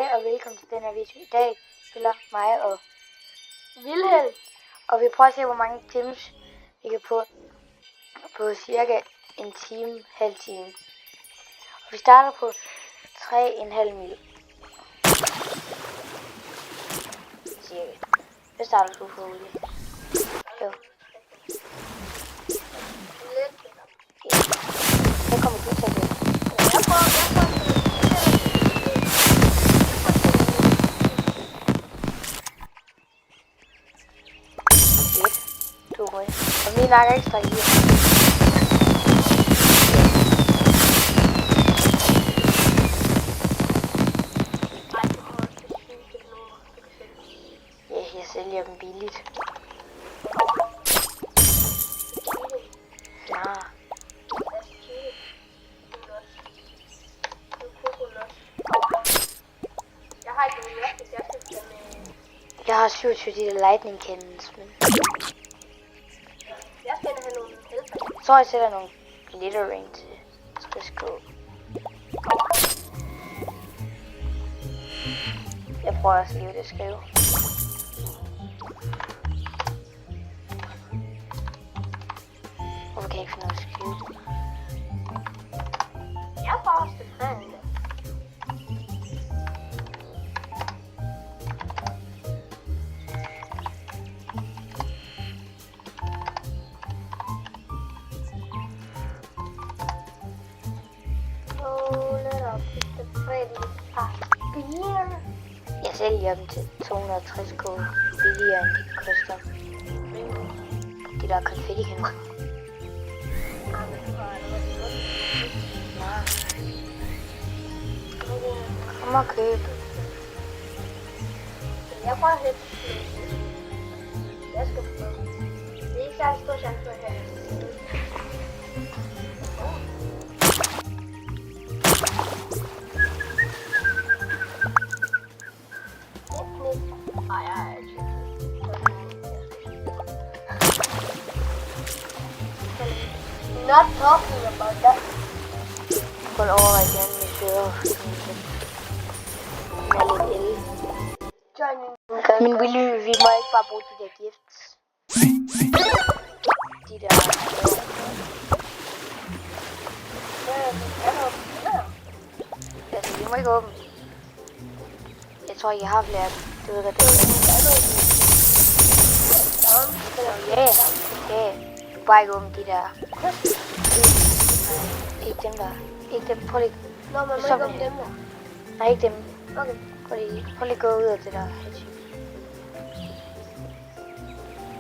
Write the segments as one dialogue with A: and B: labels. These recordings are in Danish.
A: Hej og velkommen til den her video. I dag spiller mig og Vilhelm, og vi prøver at se hvor mange times vi kan få på cirka en time, halv time. Og vi starter på 3,5 mil. Cirka. Hvad starter du på, Ole? Jo. Hvad kommer du til at gøre? Jeg prøver. 2 røg. Og vi lager ekstra i. Ja, jeg sælger dem billigt. Nej. Jeg har 27 de der lightning cannons, men
B: jeg skal have nogle helfer.
A: Så jeg sætter nogle glittering til 60k. Jeg prøver også lige at skrive. Hvorfor kan jeg ikke finde noget at skrive?
B: Jeg får også det frem.
A: Jeg sælger dem til 260k billigere end de koster. De der konfetti-hænder. Nej. Kom og køb.
B: Jeg prøver at hætte. Jeg skal prøve. Det er ikke særlig stor chance for at have. Not talking about that.
A: Kun over igen, vi søger. Med lidt el. Men vi må ikke bare bruge de der gifts. De der. Altså, vi må ikke åbne. Jeg tror, jeg har flere. Du ved, hvad det er. Ja, okay. Bare ikke åbne de der. Ikke dem der. Ikke dem. Prøv lige.
B: Nå, man må ikke åbne dem der.
A: Nej, ikke dem.
B: Okay.
A: Prøv lige at gå ud af det der.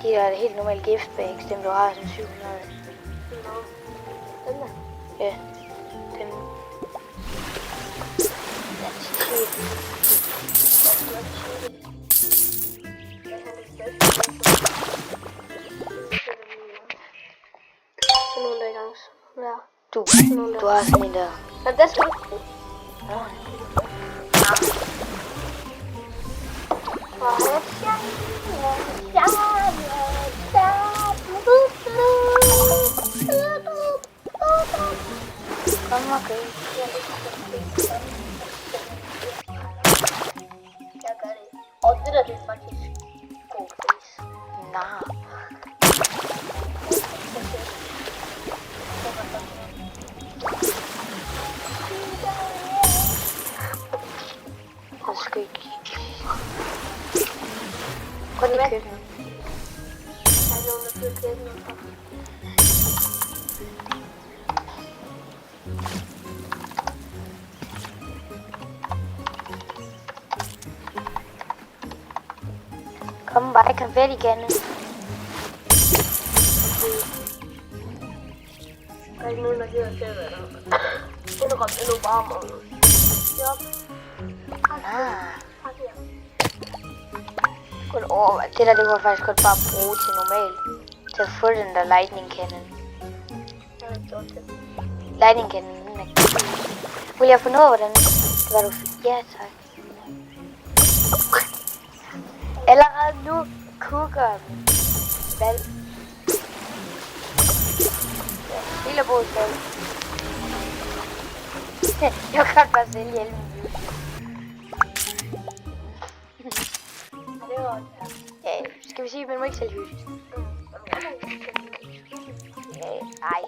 A: De der helt normale giftbags, dem du har som 700.
B: Nå. Dem der?
A: Ja. Dem. Ja, Du har sådan en der.
B: Men det skal du ikke bruge.
A: Kom og køb.
B: Jeg gør det. Og det der, det er faktisk god pris.
A: Nej. Jeg skal ikke. Prøv lige at købe den.
B: Der er nogen, der skal købe den.
A: Kom bare, jeg kan vælge igen.
B: Der er ikke nogen, der gider at købe det. Indrøm, det er nu varmere. Ja.
A: Kun over, det der, det kunne faktisk godt bare bruge til normalt. Til at få den der lightning cannon.
B: Jeg har ikke gjort det.
A: Lightning cannon, den er cool. Vil jeg få noget, hvordan det var du fik? Ja, tak. Allerede nu kukker den. Valg. Ja, lille brudskab. Jeg kan bare sælge 11 minutter.
B: bedre.
A: Ja, skal vi sige, at man må ikke sælge hus? Nej.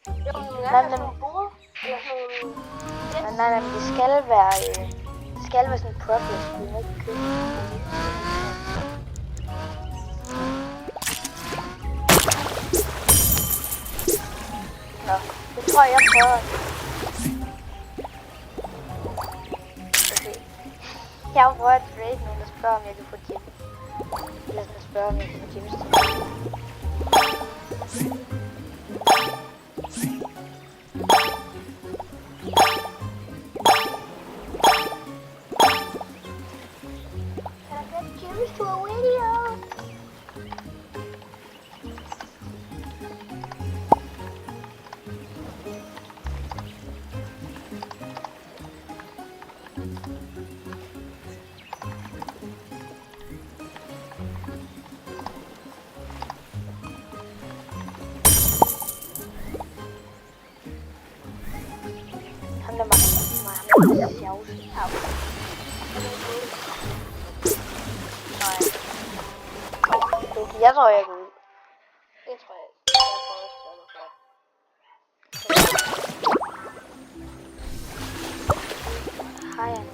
B: Jo, men jeg har sådan nogle borer. Eller sådan nogle...
A: Nej, men det skal være sådan en progress, du må ikke købe. Nå, det tror jeg prøver. Okay. Jeg prøver at trade nogen, der spørger, om jeg kan få gem. Eller sådan at spørge, om jeg kan få gems til. To a video. Han er meget sjovt. Jeg tror, jeg går ud.
B: Det tror jeg ikke. Jeg prøver at spørge mig for.
A: Hej, Anna.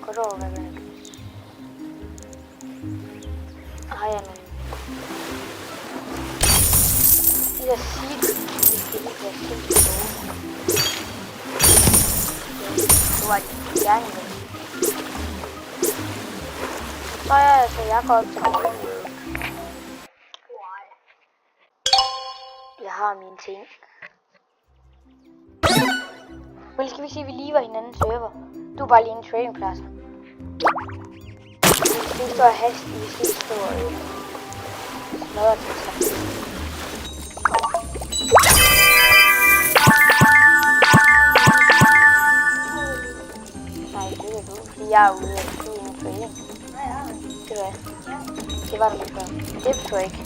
A: Goddag, hvad vil du? Hej, Anna. Jeg siger det, vi skal lige være sindssygt gode. Du var gerne med. Så er altså, jeg går op til morgen. Jeg har mine ting. Men skal vi sige, at vi lige var hinandens server? Du er bare lige en tradingplads. Vi står hast, vi skal ikke stå og smadre til sig. Nej, det er du, fordi jeg er ude af en trading. Det var jeg. Det var det lige før. Det forstår jeg ikke.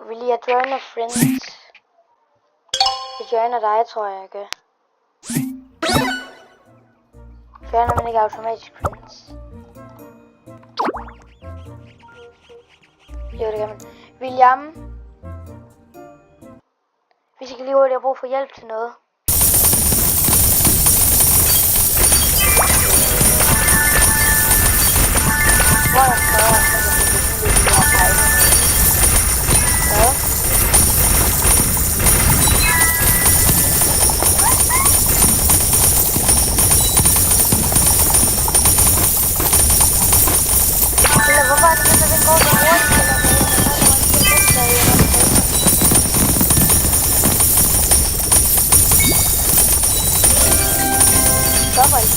A: Vil jeg joiner friends? Jeg joiner dig, tror jeg, ikke? Joiner man ikke automatisk friends? Jo, det kan man. William? Hvis jeg kan lige hurtigt have brug for hjælp til noget. Hvor er jeg prøver, så jeg kan finde lidt mere pejle. Hvad? Eller hvorfor er det sådan, at den går så hurtigt? Eller hvad? Stopper ikke.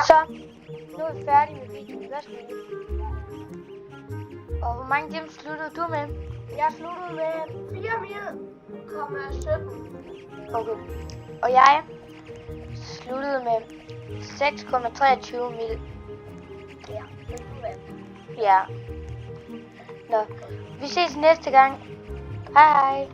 A: Så, nu er vi færdige med videoen. Værsgo. Og hvor mange gems sluttede du med?
B: Jeg sluttede med 4,17.
A: Okay. Og jeg sluttede med 6,23 mil.
B: Ja, men du vandt.
A: Ja. Nå, vi ses næste gang. Hej hej.